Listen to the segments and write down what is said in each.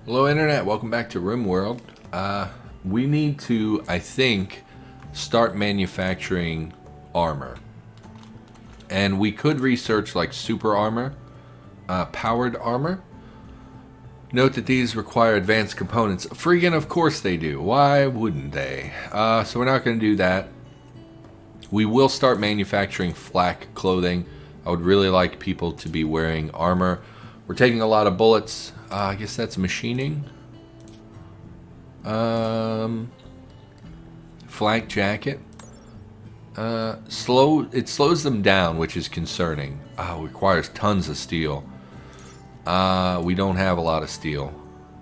Hello Internet, welcome back to RimWorld. We need to, I think, start manufacturing armor. And we could research like super armor, powered armor. Note that these require advanced components. Friggin' of course they do. Why wouldn't they? So we're not going to do that. We will start manufacturing flak clothing. I would really like people to be wearing armor. We're taking a lot of bullets. I guess that's machining. Flak jacket. It slows them down, which is concerning. Requires tons of steel. We don't have a lot of steel.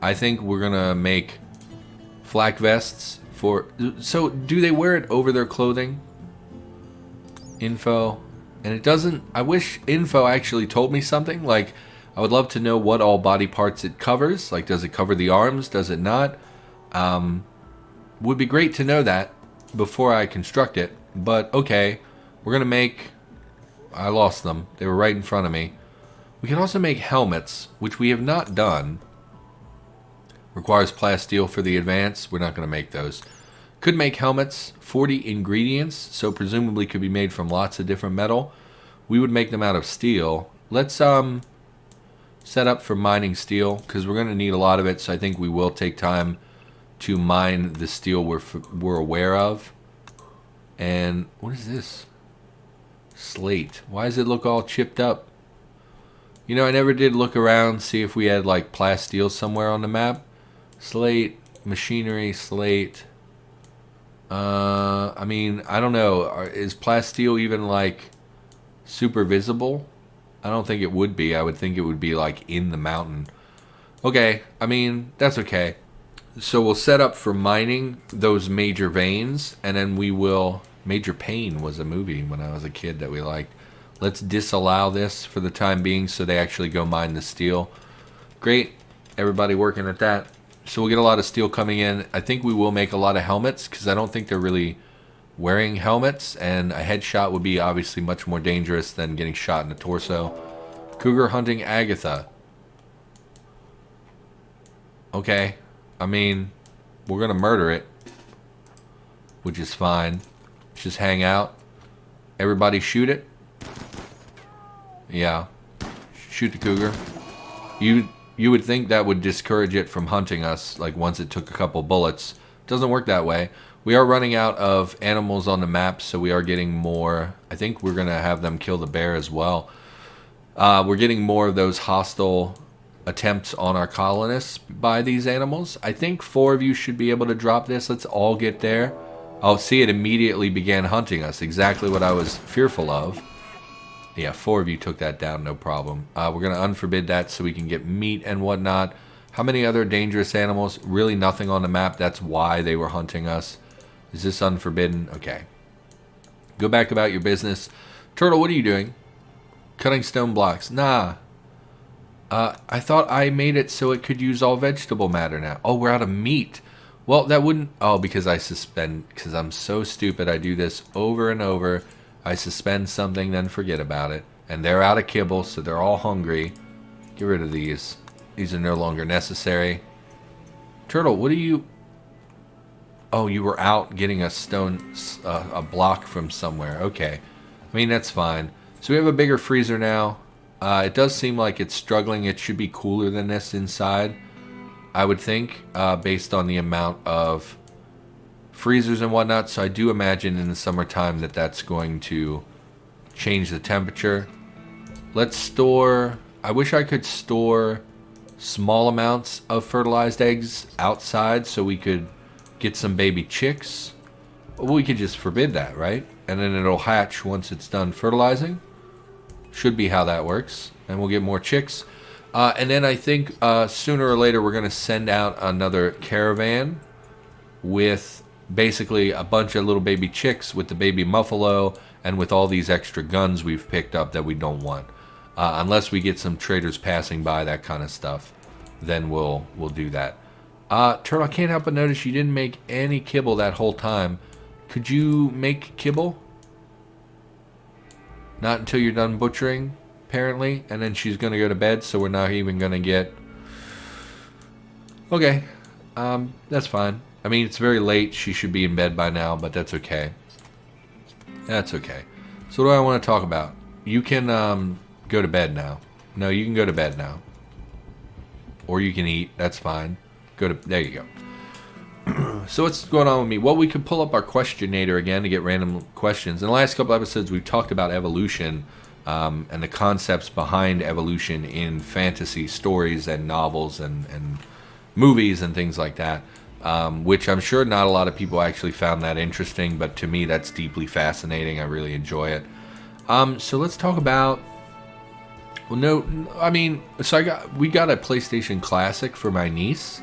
I think we're gonna make flak vests for. So, do they wear it over their clothing? Info, and it doesn't. I wish info actually told me something. Like, I would love to know what all body parts it covers. Like, does it cover the arms? Does it not? Would be great to know that before I construct it. But okay, we're gonna make. I lost them. They were right in front of me. We can also make helmets, which we have not done. Requires plasteel for the advance. We're not going to make those. Could make helmets. 40 ingredients, so presumably could be made from lots of different metal. We would make them out of steel. Let's set up for mining steel, because we're going to need a lot of it, so I think we will take time to mine the steel we're aware of. And what is this? Slate. Why does it look all chipped up? You know, I never did look around, see if we had like plasteel somewhere on the map. Slate, machinery, slate. I mean, I don't know. Is plasteel even like super visible? I don't think it would be. I would think it would be like in the mountain. Okay, I mean, that's okay. So we'll set up for mining those major veins, and then we will. Major Pain was a movie when I was a kid that we liked. Let's disallow this for the time being so they actually go mine the steel. Great. Everybody working at that. So we'll get a lot of steel coming in. I think we will make a lot of helmets because I don't think they're really wearing helmets. And a headshot would be obviously much more dangerous than getting shot in the torso. Cougar hunting Agatha. Okay. I mean, we're going to murder it. Which is fine. Just hang out. Everybody shoot it. Yeah. Shoot the cougar. You would think that would discourage it from hunting us, like once it took a couple bullets. Doesn't work that way. We are running out of animals on the map, so we are getting more. I think we're going to have them kill the bear as well. We're getting more of those hostile attempts on our colonists by these animals. I think 4 of you should be able to drop this. Let's all get there. Oh, see, it immediately began hunting us. Exactly what I was fearful of. Yeah, 4 of you took that down, no problem. We're going to unforbid that so we can get meat and whatnot. How many other dangerous animals? Really nothing on the map. That's why they were hunting us. Is this unforbidden? Okay. Go back about your business. Turtle, what are you doing? Cutting stone blocks. Nah. I thought I made it so it could use all vegetable matter now. Oh, we're out of meat. Well, that wouldn't... Oh, because I suspend... Because I'm so stupid. I do this over and over. I suspend something, then forget about it. And they're out of kibble, so they're all hungry. Get rid of these. These are no longer necessary. Turtle, what are you... Oh, you were out getting a stone... a block from somewhere. Okay. I mean, that's fine. So we have a bigger freezer now. It does seem like it's struggling. It should be cooler than this inside, I would think, based on the amount of freezers and whatnot. So I do imagine in the summertime that that's going to change the temperature. Let's store... I wish I could store small amounts of fertilized eggs outside so we could get some baby chicks. We could just forbid that, right? And then it'll hatch once it's done fertilizing. Should be how that works. And we'll get more chicks. And then I think sooner or later we're going to send out another caravan with basically a bunch of little baby chicks with the baby muffalo and with all these extra guns we've picked up that we don't want. Unless we get some traders passing by, that kind of stuff, then we'll do that. Turtle, I can't help but notice you didn't make any kibble that whole time. Could you make kibble? Not until you're done butchering, apparently. And then she's going to go to bed, so we're not even going to get Okay. That's fine. I mean, it's very late. She should be in bed by now, but that's okay. That's okay. So what do I want to talk about? You can go to bed now. No, you can go to bed now. Or you can eat. That's fine. There you go. So what's going on with me? Well, we could pull up our questionnator again to get random questions. In the last couple episodes, we've talked about evolution and the concepts behind evolution in fantasy stories and novels and movies and things like that, which I'm sure not a lot of people actually found that interesting, but to me that's deeply fascinating. I really enjoy it. So let's talk about... Well, no, I mean, so we got a PlayStation Classic for my niece,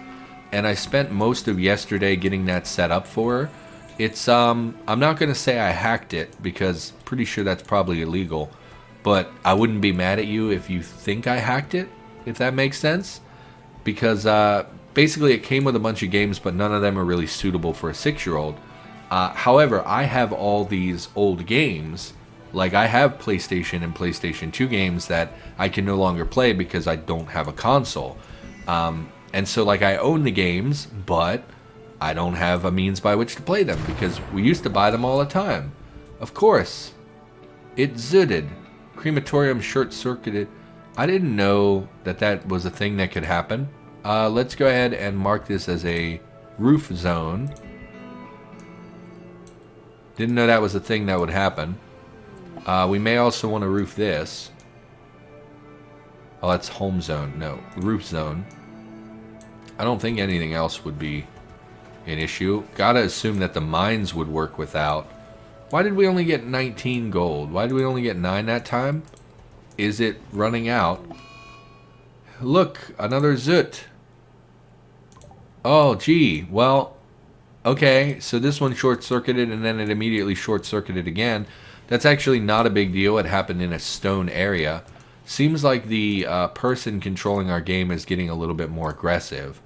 and I spent most of yesterday getting that set up for her. It's, I'm not going to say I hacked it, because pretty sure that's probably illegal, but I wouldn't be mad at you if you think I hacked it, if that makes sense, because basically it came with a bunch of games, but none of them are really suitable for a 6-year-old. However, I have all these old games. Like, I have PlayStation and PlayStation 2 games that I can no longer play because I don't have a console. And so, like, I own the games, but I don't have a means by which to play them because we used to buy them all the time. Of course. It zooted. Crematorium short-circuited. I didn't know that that was a thing that could happen. Let's go ahead and mark this as a roof zone. Didn't know that was a thing that would happen. We may also want to roof this. Oh, that's home zone. No, roof zone. I don't think anything else would be an issue. Gotta assume that the mines would work without. Why did we only get 19 gold? Why did we only get 9 that time? Is it running out? Look, another zoot. Oh, gee. Well, okay. So this one short-circuited and then it immediately short-circuited again. That's actually not a big deal. It happened in a stone area. Seems like the person controlling our game is getting a little bit more aggressive.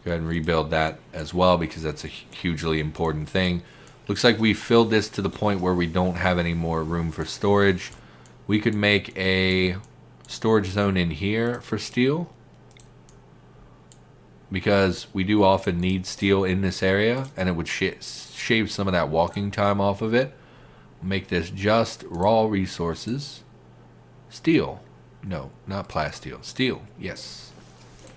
Go ahead and rebuild that as well because that's a hugely important thing. Looks like we filled this to the point where we don't have any more room for storage. We could make a storage zone in here for steel. Because we do often need steel in this area. And it would shave some of that walking time off of it. Make this just raw resources. Steel. No, not plasteel. Steel, yes.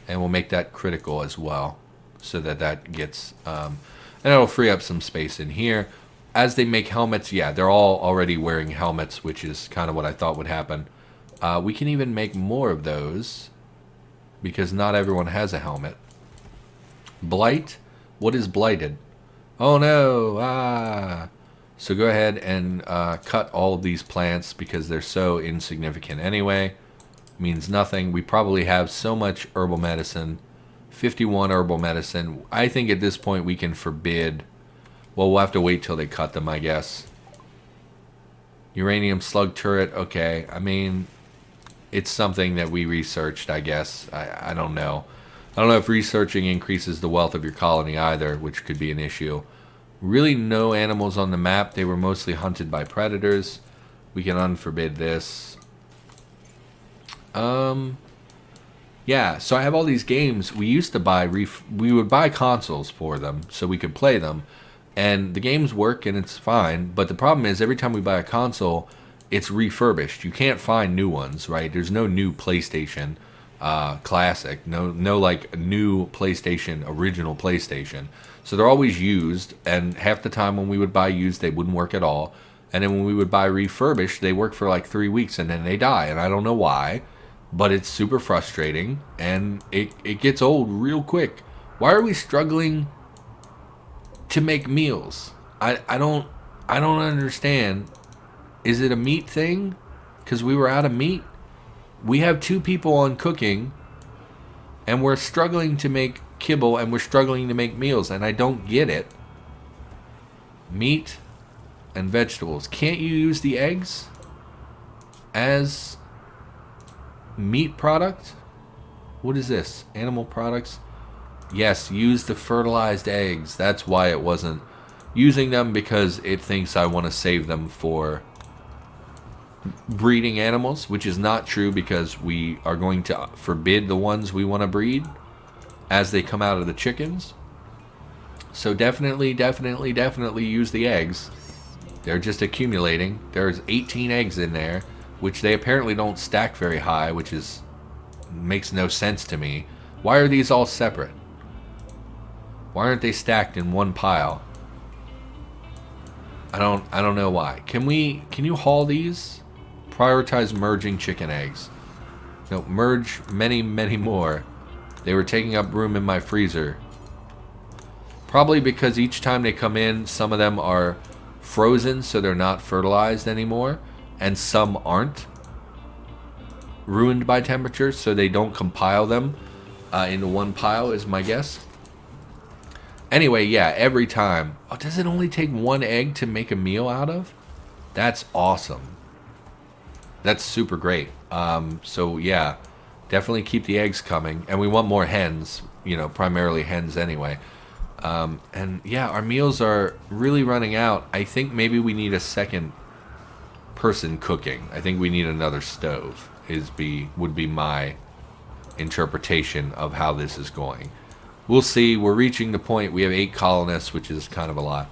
And we'll make that critical as well. So that that gets... and it'll free up some space in here. As they make helmets, yeah, they're all already wearing helmets, which is kind of what I thought would happen. We can even make more of those. Because not everyone has a helmet. Blight? What is blighted? Oh no! Ah! So go ahead and cut all of these plants because they're so insignificant anyway. Means nothing. We probably have so much herbal medicine. 51 herbal medicine. I think at this point we can forbid... Well, we'll have to wait till they cut them, I guess. Uranium slug turret. Okay. I mean, it's something that we researched, I guess. I don't know. I don't know if researching increases the wealth of your colony either, which could be an issue. Really no animals on the map. They were mostly hunted by predators. We can unforbid this. Yeah, so I have all these games. We used to buy... we would buy consoles for them so we could play them. And the games work and it's fine. But the problem is every time we buy a console, it's refurbished. You can't find new ones, right? There's no new PlayStation Classic. No like new PlayStation, original PlayStation. So they're always used, and half the time when we would buy used, they wouldn't work at all. And then when we would buy refurbished, they work for like 3 weeks, and then they die. And I don't know why, but it's super frustrating, and it gets old real quick. Why are we struggling to make meals? I don't understand. Is it a meat thing? Because we were out of meat? We have 2 people on cooking, and we're struggling to make kibble, and we're struggling to make meals, and I don't get it. Meat and vegetables. Can't you use the eggs as meat product? What is this? Animal products? Yes, use the fertilized eggs. That's why it wasn't using them, because it thinks I want to save them for breeding animals, which is not true because we are going to forbid the ones we want to breed. as they come out of the chickens. So definitely use the eggs. They're just accumulating. There's 18 eggs in there, which they apparently don't stack very high, which makes no sense to me. Why are these all separate? Why aren't they stacked in one pile? I don't know why. Can you haul these? Prioritize merging chicken eggs. No, merge many more. They were taking up room in my freezer. Probably because each time they come in, some of them are frozen, so they're not fertilized anymore, and some aren't ruined by temperature, so they don't compile them into one pile, is my guess. Anyway, yeah, every time. Oh, does it only take one egg to make a meal out of? That's awesome. That's super great. So yeah, definitely keep the eggs coming, and we want more hens. You know, primarily hens anyway. And yeah, our meals are really running out. I think maybe we need a second person cooking. I think we need another stove. Would be my interpretation of how this is going. We'll see. We're reaching the point. We have 8 colonists, which is kind of a lot.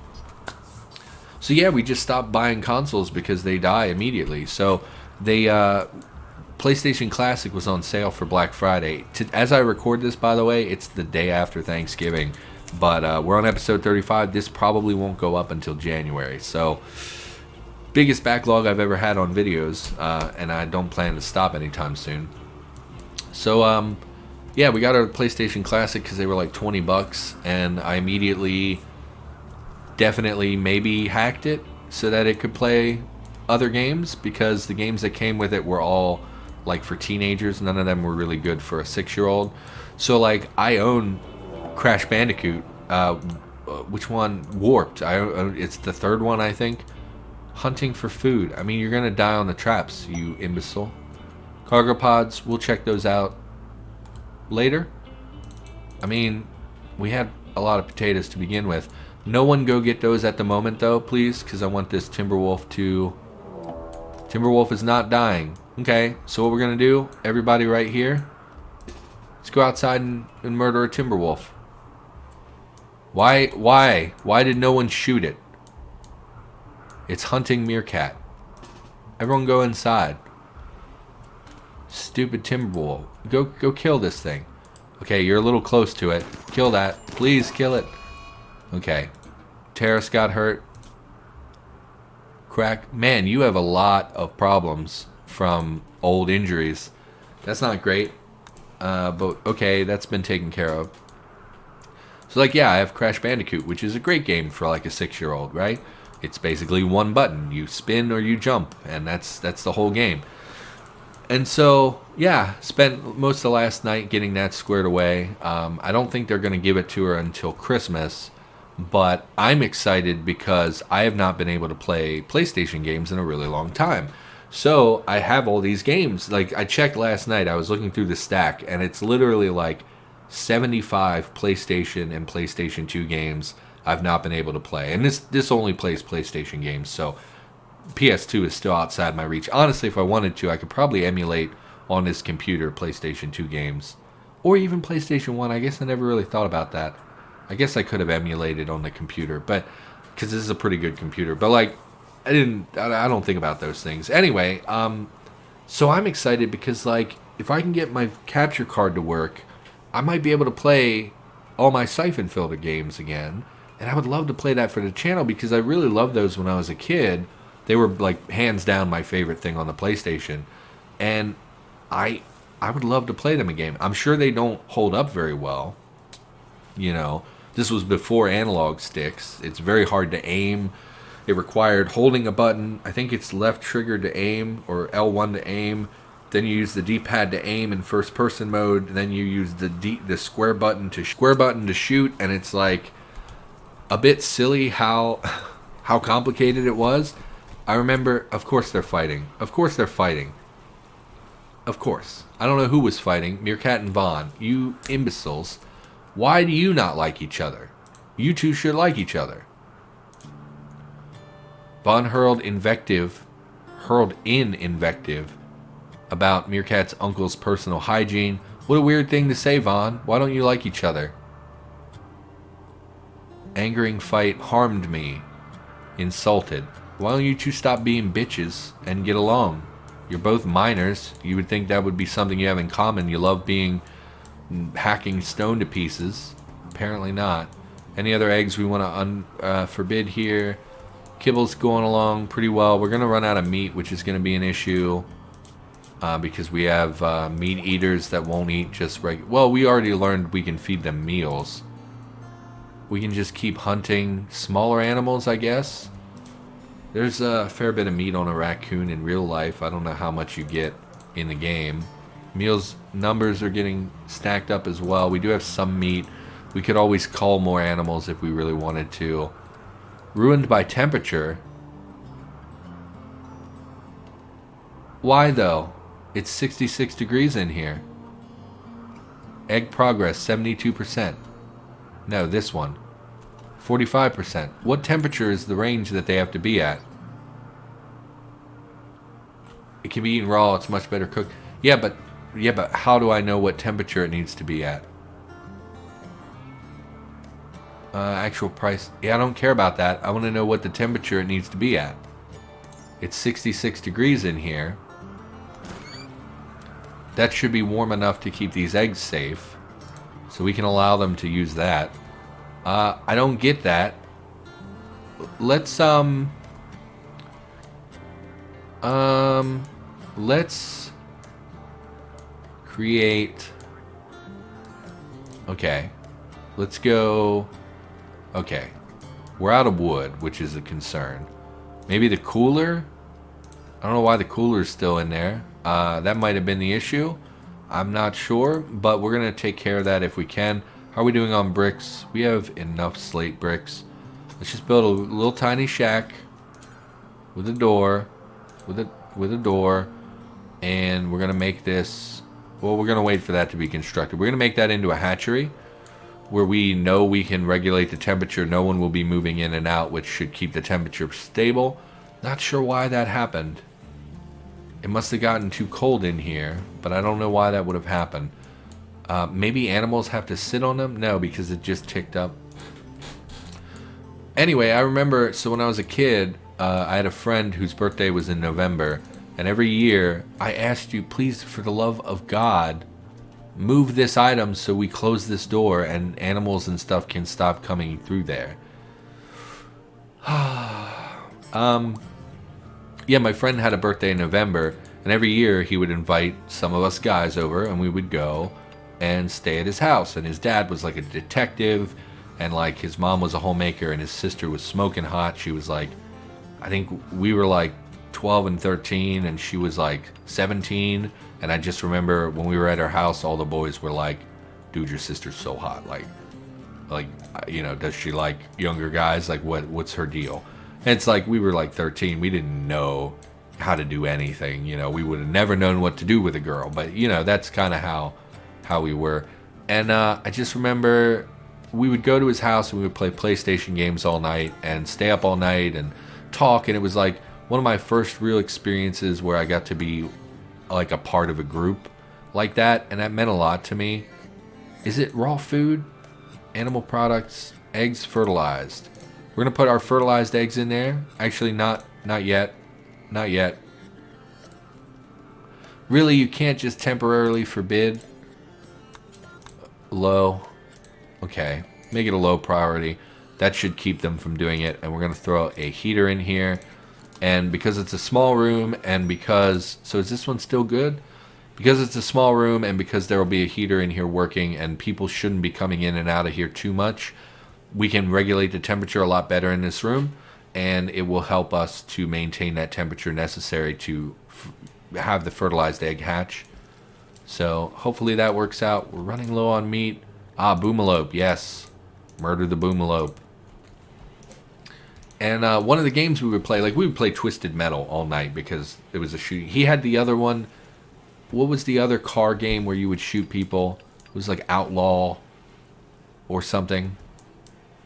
So yeah, we just stopped buying consoles because they die immediately. So PlayStation Classic was on sale for Black Friday. As I record this, by the way, it's the day after Thanksgiving. But we're on episode 35. This probably won't go up until January. So, biggest backlog I've ever had on videos. And I don't plan to stop anytime soon. So, yeah, we got our PlayStation Classic because they were like $20. And I immediately, definitely, maybe hacked it so that it could play other games. Because the games that came with it were all like for teenagers. None of them were really good for a 6-year-old. So, like, I own Crash Bandicoot, which one? Warped. It's the third one, I think. Hunting for food. I mean, you're gonna die on the traps, you imbecile. Cargo pods, we'll check those out later. I mean, we had a lot of potatoes to begin with. No one go get those at the moment, though, please, because I want this Timberwolf to... Timberwolf is not dying. Okay, so what we're gonna do, everybody right here, let's go outside and murder a Timberwolf. Why did no one shoot it? It's hunting meerkat. Everyone go inside. Stupid Timberwolf. Go kill this thing. Okay, you're a little close to it. Kill that. Please kill it. Okay. Terrace got hurt. Crack. Man, you have a lot of problems from old injuries. That's not great. But okay, that's been taken care of. So like, yeah, I have Crash Bandicoot, which is a great game for like a 6-year-old, right? It's basically one button. You spin or you jump, and that's the whole game. And so, yeah, spent most of the last night getting that squared away. I don't think they're going to give it to her until Christmas, but I'm excited because I have not been able to play PlayStation games in a really long time. So I have all these games. Like, I checked last night. I was looking through the stack, and it's literally like 75 PlayStation and PlayStation 2 games I've not been able to play. And this only plays PlayStation games, so PS2 is still outside my reach. Honestly, if I wanted to, I could probably emulate on this computer PlayStation 2 games. Or even PlayStation 1. I guess I never really thought about that. I guess I could have emulated on the computer, but because this is a pretty good computer. But like, I don't think about those things. Anyway, so I'm excited because like, if I can get my capture card to work, I might be able to play all my Siphon Filter games again. And I would love to play that for the channel because I really loved those when I was a kid. They were like hands down my favorite thing on the PlayStation. And I would love to play them again. I'm sure they don't hold up very well. You know, this was before analog sticks. It's very hard to aim. It required holding a button. I think it's left trigger to aim or L1 to aim. Then you use the D-pad to aim in first-person mode. Then you use the square button to shoot, and it's like a bit silly how complicated it was. I remember, of course they're fighting. Of course they're fighting. Of course. I don't know who was fighting. Meerkat and Vaughn. You imbeciles. Why do you not like each other? You two should like each other. Vaughn hurled in invective about Meerkat's uncle's personal hygiene. What a weird thing to say, Vaughn. Why don't you like each other? Angering fight harmed me. Insulted. Why don't you two stop being bitches and get along? You're both minors. You would think that would be something you have in common. You love hacking stone to pieces. Apparently not. Any other eggs we want to forbid here? Kibble's going along pretty well. We're going to run out of meat, which is going to be an issue. Because we have meat eaters that won't eat just regular. Well, we already learned we can feed them meals. We can just keep hunting smaller animals, I guess. There's a fair bit of meat on a raccoon in real life. I don't know how much you get in the game. Meals numbers are getting stacked up as well. We do have some meat. We could always cull more animals if we really wanted to. Ruined by temperature. Why though? It's 66 degrees in here. Egg progress 72%. No, this one. 45%. What temperature is the range that they have to be at? It can be eaten raw. It's much better cooked. Yeah, but how do I know what temperature it needs to be at? Actual price. Yeah, I don't care about that. I want to know what the temperature it needs to be at. It's 66 degrees in here. That should be warm enough to keep these eggs safe. So we can allow them to use that. I don't get that. Let's create. Okay. Let's go. Okay. We're out of wood, which is a concern. Maybe the cooler? I don't know why the cooler's still in there. That might have been the issue. I'm not sure, but we're going to take care of that if we can. How are we doing on bricks? We have enough slate bricks. Let's just build a little tiny shack with a door, with a door, and we're going to make this, well, we're going to wait for that to be constructed. We're going to make that into a hatchery where we know we can regulate the temperature. No one will be moving in and out, which should keep the temperature stable. Not sure why that happened. It must have gotten too cold in here, but I don't know why that would have happened. Maybe animals have to sit on them? No, because it just ticked up. Anyway, I remember, so when I was a kid, I had a friend whose birthday was in November, and every year I asked you, please, for the love of God, move this item so we close this door and animals and stuff can stop coming through there. Yeah, my friend had a birthday in November, and every year he would invite some of us guys over, and we would go and stay at his house. And his dad was like a detective, and like his mom was a homemaker, and his sister was smoking hot. She was like, I think we were like 12 and 13, and she was like 17. And I just remember when we were at her house, all the boys were like, dude, your sister's so hot. Like, you know, does she like younger guys? Like, what's her deal? And it's like, we were like 13. We didn't know how to do anything. You know, we would have never known what to do with a girl. But, you know, that's kind of how we were. And I just remember we would go to his house and we would play PlayStation games all night and stay up all night and talk. And it was like one of my first real experiences where I got to be like a part of a group like that. And that meant a lot to me. Is it raw food? Animal products? Eggs fertilized? We're going to put our fertilized eggs in there. Actually, not yet. Not yet. Really, you can't just temporarily forbid. Low. Okay. Make it a low priority. That should keep them from doing it. And we're going to throw a heater in here. And because it's a small room and because... So is this one still good? Because it's a small room and because there will be a heater in here working and people shouldn't be coming in and out of here too much, we can regulate the temperature a lot better in this room, and it will help us to maintain that temperature necessary to have the fertilized egg hatch. So hopefully that works out. We're running low on meat. Boomalope, yes. Murder the boomalope. And one of the games we would play, like we would play Twisted Metal all night because it was a shooting. He had the other one. What was the other car game where you would shoot people? It was like Outlaw or something.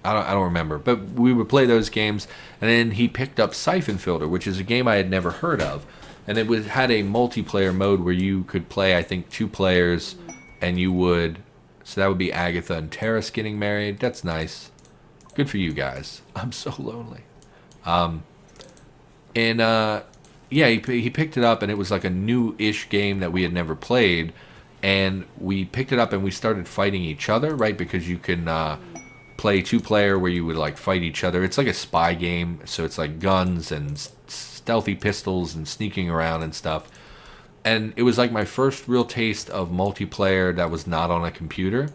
I don't remember, but we would play those games, and then he picked up Siphon Filter, which is a game I had never heard of, and it had a multiplayer mode where you could play, I think, 2 players, and you would. So that would be Agatha and Terrace getting married. That's nice. Good for you guys. I'm so lonely. And yeah, he picked it up, and it was like a new-ish game that we had never played. And we picked it up, and we started fighting each other, right? Because you can play two-player where you would like fight each other. It's like a spy game, so it's like guns and stealthy pistols and sneaking around and stuff. And it was like my first real taste of multiplayer that was not on a computer,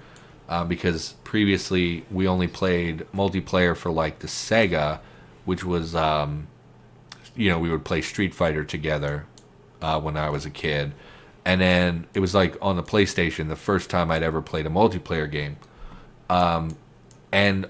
because previously we only played multiplayer for like the Sega, which was, we would play Street Fighter together when I was a kid. And then it was like on the PlayStation, the first time I'd ever played a multiplayer game. And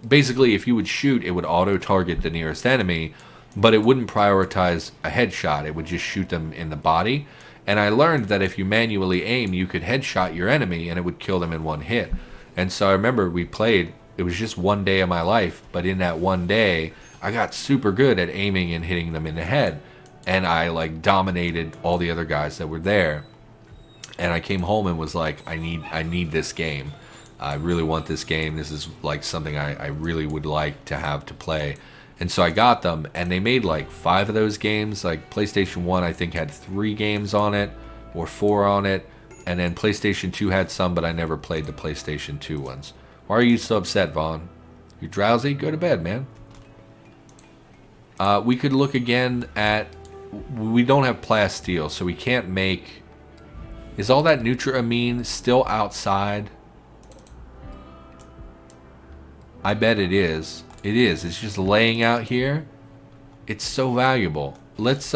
basically, if you would shoot, it would auto-target the nearest enemy, but it wouldn't prioritize a headshot. It would just shoot them in the body. And I learned that if you manually aim, you could headshot your enemy and it would kill them in one hit. And so I remember we played, it was just one day of my life, but in that one day, I got super good at aiming and hitting them in the head. And I like dominated all the other guys that were there. And I came home and was like, I need this game. I really want this game. This is like something I really would like to have to play. And so I got them, and they made like 5 of those games. Like PlayStation 1, I think, had 3 games on it, or 4 on it. And then PlayStation 2 had some, but I never played the PlayStation 2 ones. Why are you so upset, Vaughn? You're drowsy? Go to bed, man. We could look again at... We don't have plasteel, so we can't make... Is all that Nutramine still outside? I bet it is. It is. It's just laying out here. It's so valuable. Let's,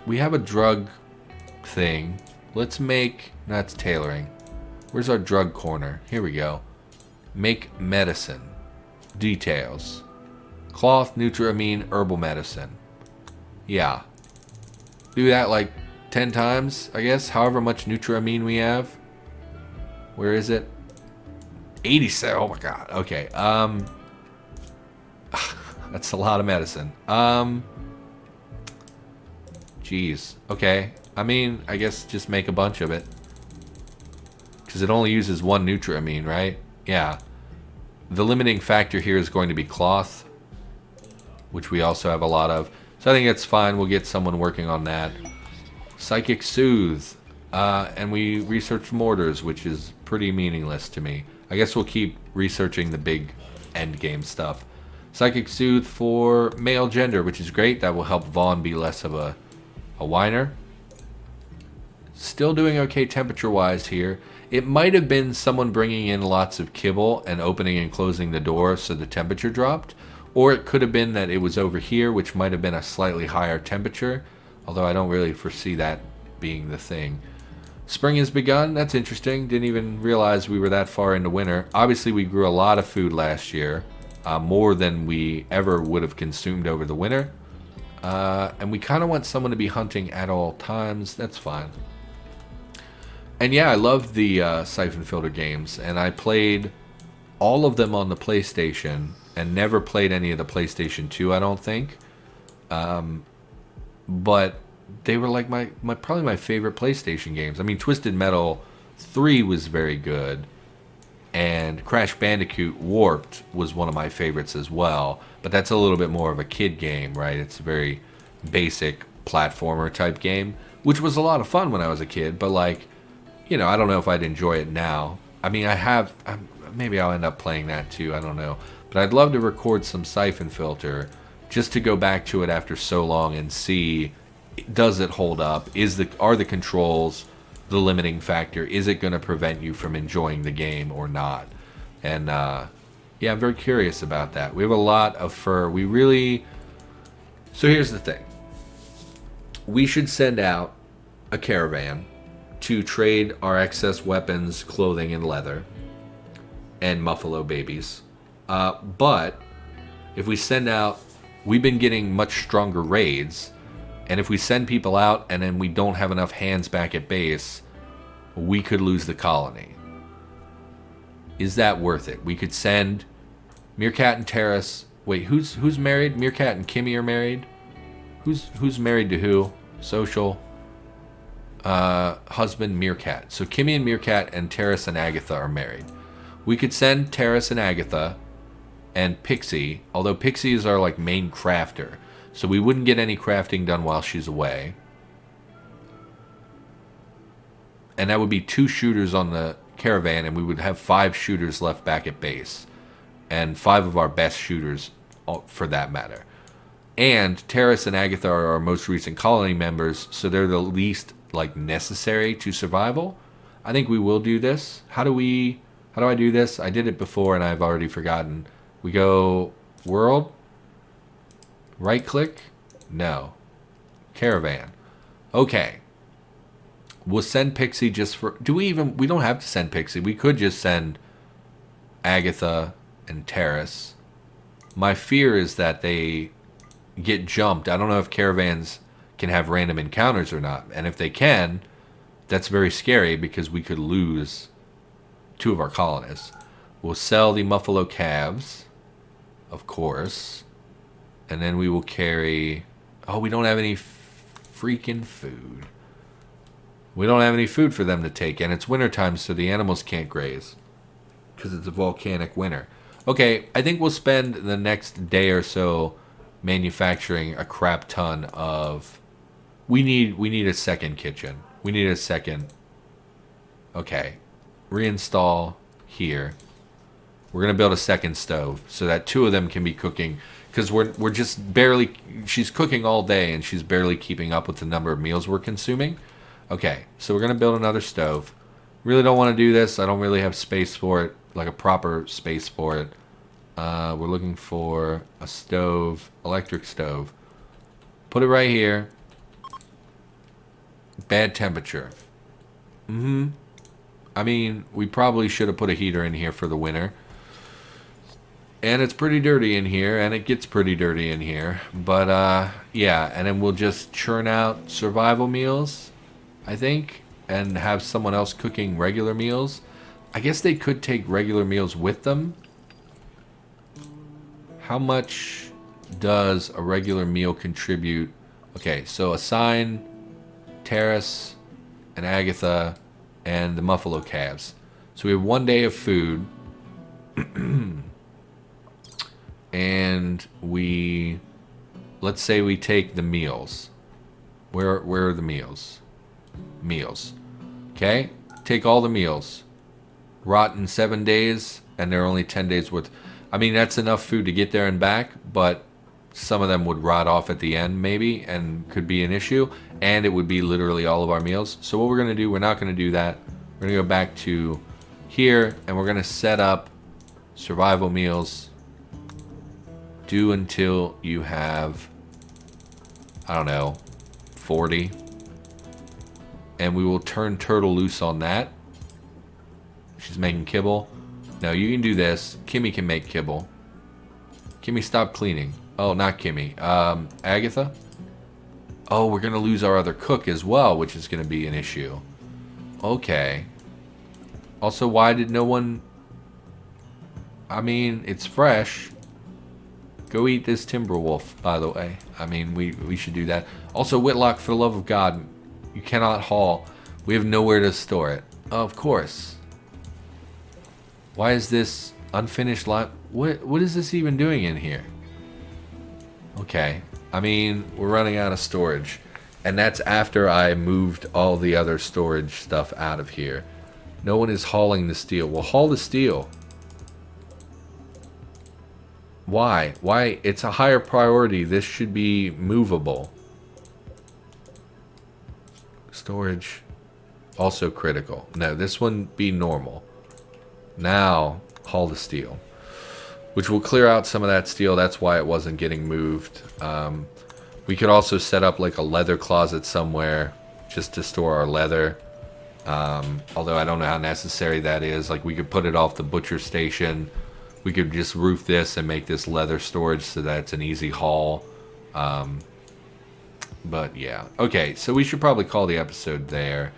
we have a drug thing. Let's make... That's tailoring. Where's our drug corner? Here we go. Make medicine. Details. Cloth, Nutramine, herbal medicine. Yeah. Do that like 10 times, I guess. However much Nutramine we have. Where is it? 87. Oh my god. Okay. That's a lot of medicine. Jeez. Okay. I mean, I guess just make a bunch of it. Because it only uses 1 Nutramine, right? Yeah. The limiting factor here is going to be cloth, which we also have a lot of. So I think that's fine. We'll get someone working on that. Psychic Soothe. And we researched mortars, which is pretty meaningless to me. I guess we'll keep researching the big end game stuff. Psychic Soothe for male gender, which is great. That will help Vaughn be less of a whiner. Still doing okay temperature-wise here. It might have been someone bringing in lots of kibble and opening and closing the door so the temperature dropped. Or it could have been that it was over here, which might have been a slightly higher temperature. Although I don't really foresee that being the thing. Spring has begun. That's interesting. Didn't even realize we were that far into winter. Obviously, we grew a lot of food last year. More than we ever would have consumed over the winter. And we kind of want someone to be hunting at all times. That's fine. And yeah, I love the Siphon Filter games. And I played all of them on the PlayStation. And never played any of the PlayStation 2, I don't think. But they were like probably my favorite PlayStation games. I mean, Twisted Metal 3 was very good. And Crash Bandicoot Warped was one of my favorites as well. But that's a little bit more of a kid game, right? It's a very basic platformer type game. Which was a lot of fun when I was a kid. But like, I don't know if I'd enjoy it now. I mean, maybe I'll end up playing that too. I don't know. But I'd love to record some Siphon Filter just to go back to it after so long and see, does it hold up? Are the controls the limiting factor? Is it going to prevent you from enjoying the game or not? And yeah, I'm very curious about that. We have a lot of fur. So here's the thing. We should send out a caravan to trade our excess weapons, clothing, and leather, and Muffalo babies. But if we send out, we've been getting much stronger raids, and if we send people out and then we don't have enough hands back at base, we could lose the colony. Is that worth it? We could send Meerkat and Terrace. Wait, who's married? Meerkat and Kimmy are married. Who's married to who? Social. husband Meerkat. So Kimmy and Meerkat and Terrace and Agatha are married. We could send Terrace and Agatha and Pixie, although Pixie is our like main crafter, so we wouldn't get any crafting done while she's away. And that would be 2 shooters on the caravan, and we would have 5 shooters left back at base, and 5 of our best shooters for that matter. And Terrace and Agatha are our most recent colony members, so they're the least like necessary to survival. I think we will do this. How do I do this? I did it before and I've already forgotten. We go world, right click, no, caravan. Okay. We'll send Pixie just for... we don't have to send Pixie. We could just send Agatha and Terrace. My fear is that they get jumped. I don't know if caravans can have random encounters or not. And if they can, that's very scary because we could lose 2 of our colonists. We'll sell the Muffalo calves, of course. And then we will carry... Oh, we don't have any freaking food. We don't have any food for them to take, and it's wintertime, so the animals can't graze because it's a volcanic winter. Okay, I think we'll spend the next day or so manufacturing a crap ton of... We need a second kitchen. We need a second... Okay, reinstall here. We're going to build a second stove so that 2 of them can be cooking, because we're just barely... She's cooking all day, and she's barely keeping up with the number of meals we're consuming. Okay, so we're going to build another stove. Really don't want to do this. I don't really have space for it, like a proper space for it. We're looking for a stove, electric stove. Put it right here. Bad temperature. I mean, we probably should have put a heater in here for the winter. And it's pretty dirty in here, and it gets pretty dirty in here. But, yeah, and then we'll just churn out survival meals, I think, and have someone else cooking regular meals. I guess they could take regular meals with them. How much does a regular meal contribute? Okay, so assign Terrace and Agatha and the Muffalo calves. So we have 1 day of food. And let's say we take the meals. Where are the meals? Meals. Okay? Take all the meals. Rot in 7 days, and they're only 10 days worth. I mean, that's enough food to get there and back, but some of them would rot off at the end, maybe, and could be an issue. And it would be literally all of our meals. So what we're going to do, we're not going to do that. We're going to go back to here, and we're going to set up survival meals. Do until you have, I don't know, 40. And we will turn Turtle loose on that. She's making kibble. No, you can do this. Kimmy can make kibble. Kimmy, stop cleaning. Oh, not Kimmy. Agatha? Oh, we're going to lose our other cook as well, which is going to be an issue. Okay. Also, why did no one... I mean, it's fresh. Go eat this Timberwolf, by the way. I mean, we should do that. Also, Whitlock, for the love of God, you cannot haul. We have nowhere to store it. Oh, of course. Why is this unfinished lot? What is this even doing in here? Okay. I mean, we're running out of storage. And that's after I moved all the other storage stuff out of here. No one is hauling the steel. Well, haul the steel. Why? Why? It's a higher priority. This should be movable. Storage. Also critical. No, this one be normal. Now, haul the steel. Which will clear out some of that steel. That's why it wasn't getting moved. We could also set up like a leather closet somewhere just to store our leather. Although I don't know how necessary that is. Like, we could put it off the butcher station. We could just roof this and make this leather storage so that it's an easy haul. But yeah. Okay, so we should probably call the episode there.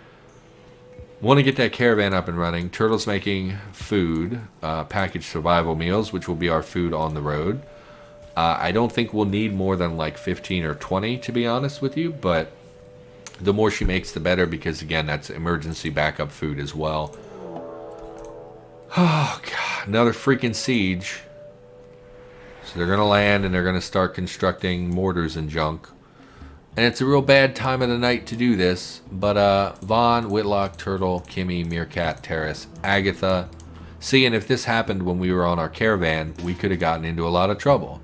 Want to get that caravan up and running. Turtle's making food, packaged survival meals, which will be our food on the road. I don't think we'll need more than like 15 or 20, to be honest with you, but The more she makes, the better, because again, that's emergency backup food as well. Oh god, another freaking siege. So they're gonna land and they're gonna start constructing mortars and junk. And it's a real bad time of the night to do this. But Vaughn, Whitlock, Turtle, Kimmy, Meerkat, Terrace, Agatha. Seeing if this happened when we were on our caravan, we could have gotten into a lot of trouble.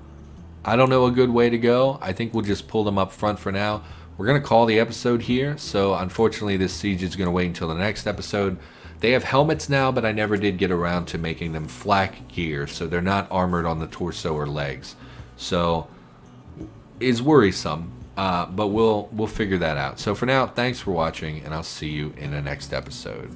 I don't know a good way to go. I think we'll just pull them up front for now. We're going to call the episode here. So unfortunately, this siege is going to wait until the next episode. They have helmets now, but I never did get around to making them flak gear. So they're not armored on the torso or legs. So it's worrisome. But we'll figure that out. So for now, thanks for watching, and I'll see you in the next episode.